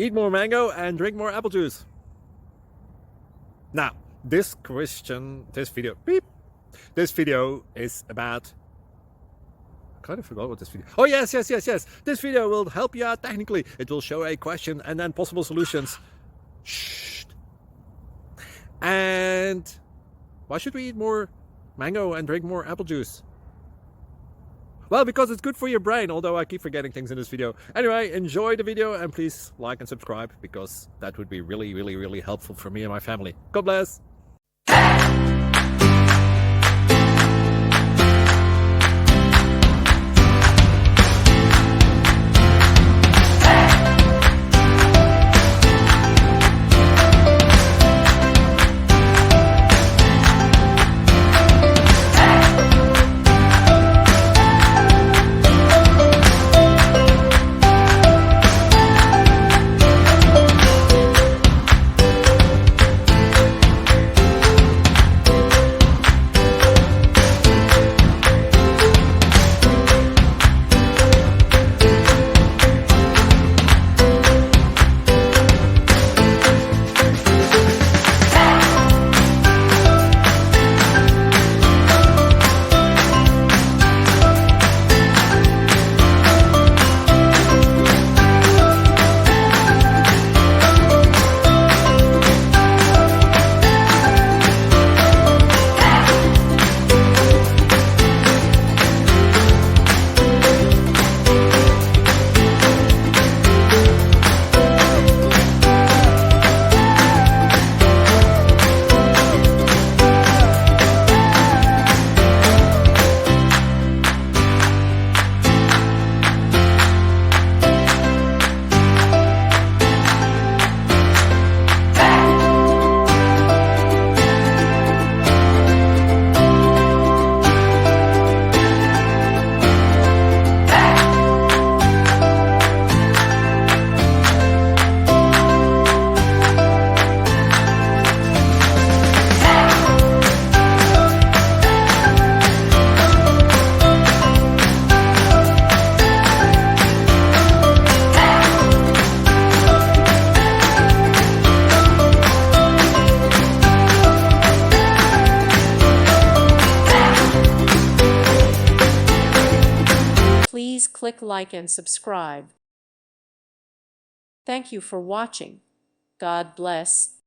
Eat more mango and drink more apple juice. Now, this video is about, I kind of forgot what this video. Oh, yes. This video will help you out technically. It will show a question and then possible solutions. Shh. And why should we eat more mango and drink more apple juice? Well, because it's good for your brain, although I keep forgetting things in this video. Anyway, enjoy the video and please like and subscribe, because that would be really helpful for me and my family. God bless. Please click like and subscribe. Thank you for watching. God bless.